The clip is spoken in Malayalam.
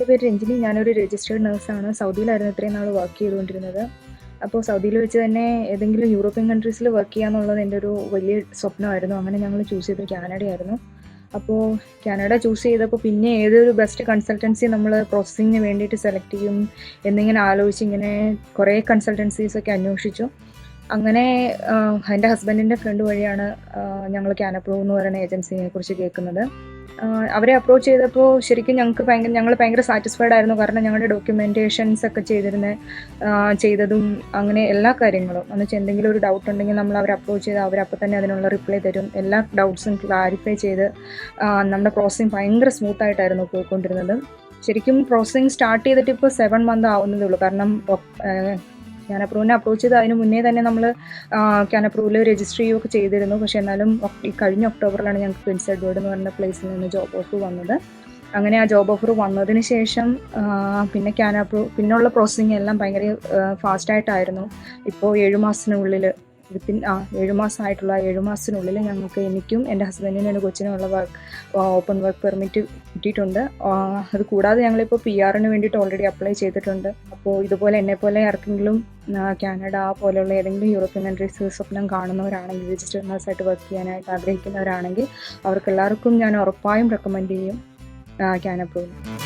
എൻ്റെ പേര് രഞ്ജിനി. ഞാനൊരു രജിസ്റ്റേർഡ് നഴ്സാണ്. സൗദിയിലായിരുന്നു ഇത്രയും നാൾ വർക്ക് ചെയ്തുകൊണ്ടിരുന്നത്. അപ്പോൾ സൗദിയിൽ വെച്ച് തന്നെ ഏതെങ്കിലും യൂറോപ്യൻ കൺട്രീസിൽ വർക്ക് ചെയ്യുക എന്നുള്ളത് എൻ്റെ ഒരു വലിയ സ്വപ്നമായിരുന്നു. അങ്ങനെ ഞങ്ങൾ ചൂസ് ചെയ്തത് കാനഡയായിരുന്നു. അപ്പോൾ കാനഡ ചൂസ് ചെയ്തപ്പോൾ പിന്നെ ഏതൊരു ബെസ്റ്റ് കൺസൾട്ടൻസി നമ്മൾ പ്രോസസ്സിങ്ങിന് വേണ്ടിയിട്ട് സെലക്ട് ചെയ്യും എന്നിങ്ങനെ ആലോചിച്ച് ഇങ്ങനെ കുറേ കൺസൾട്ടൻസീസൊക്കെ അന്വേഷിച്ചു. അങ്ങനെ എൻ്റെ ഹസ്ബൻഡിൻ്റെ ഫ്രണ്ട് വഴിയാണ് ഞങ്ങൾ കാനപ്രോ എന്ന് പറയുന്ന ഏജൻസിനെ കുറിച്ച് കേൾക്കുന്നത്. അവരെ അപ്രോച്ച് ചെയ്തപ്പോൾ ശരിക്കും ഞങ്ങൾ ഭയങ്കര സാറ്റിസ്ഫൈഡ് ആയിരുന്നു. കാരണം ഞങ്ങളുടെ ഡോക്യുമെൻറ്റേഷൻസ് ഒക്കെ ചെയ്തതും അങ്ങനെ എല്ലാ കാര്യങ്ങളും എന്ന് വെച്ചാൽ എന്തെങ്കിലും ഒരു ഡൗട്ട് ഉണ്ടെങ്കിൽ നമ്മൾ അവരെ അപ്രോച്ച് ചെയ്ത് അവരപ്പോൾ തന്നെ അതിനുള്ള റിപ്ലൈ തരും. എല്ലാ ഡൗട്ട്സും ക്ലാരിഫൈ ചെയ്ത് നമ്മുടെ പ്രോസസ്സിങ് ഭയങ്കര സ്മൂത്തായിട്ടായിരുന്നു പോയിക്കൊണ്ടിരുന്നത്. ശരിക്കും പ്രോസസ്സിങ് സ്റ്റാർട്ട് ചെയ്തിട്ട് ഇപ്പോൾ 7 months ആവുന്നതേ ഉള്ളൂ. കാരണം കാനപ്രോവിനെ അപ്രോച്ച് ചെയ്ത് അതിന് മുന്നേ തന്നെ നമ്മൾ കാനപ്രോവിൽ രജിസ്റ്റർ ചെയ്യുകയൊക്കെ ചെയ്തിരുന്നു. പക്ഷേ എന്നാലും ഈ കഴിഞ്ഞ ഒക്ടോബറിലാണ് ഞങ്ങൾക്ക് പ്രിൻസ് എഡ്വേർഡ് എന്ന് പറയുന്ന പ്ലേസിൽ നിന്ന് ജോബ് ഓഫർ വന്നത്. അങ്ങനെ ആ ജോബ് ഓഫർ വന്നതിന് ശേഷം പിന്നെ പിന്നുള്ള പ്രോസസ്സിങ് എല്ലാം ഭയങ്കര ഫാസ്റ്റായിട്ടായിരുന്നു. ഇപ്പോൾ 7 മാസത്തിനുള്ളിൽ 7 മാസമായിട്ടുള്ള 7 മാസത്തിനുള്ളിൽ ഞങ്ങൾക്ക് എനിക്കും എൻ്റെ ഹസ്ബൻഡിനും എൻ്റെ കൊച്ചിനുമുള്ള ഓപ്പൺ വർക്ക് പെർമിറ്റ് കിട്ടിയിട്ടുണ്ട്. അത് കൂടാതെ ഞങ്ങളിപ്പോൾ PR വേണ്ടിയിട്ട് ഓൾറെഡി അപ്ലൈ ചെയ്തിട്ടുണ്ട്. അപ്പോൾ ഇതുപോലെ എന്നെപ്പോലെ ആർക്കെങ്കിലും കാനഡ പോലെയുള്ള ഏതെങ്കിലും യൂറോപ്യൻ കൺട്രീസ് സ്വപ്നം കാണുന്നവരാണെങ്കിൽ, രജിസ്റ്റേർഡ് നഴ്സായിട്ട് വർക്ക് ചെയ്യാനായിട്ട് ആഗ്രഹിക്കുന്നവരാണെങ്കിൽ അവർക്കെല്ലാവർക്കും ഞാൻ ഉറപ്പായും റെക്കമെൻഡ് ചെയ്യും കാനപ്രോവിനെ.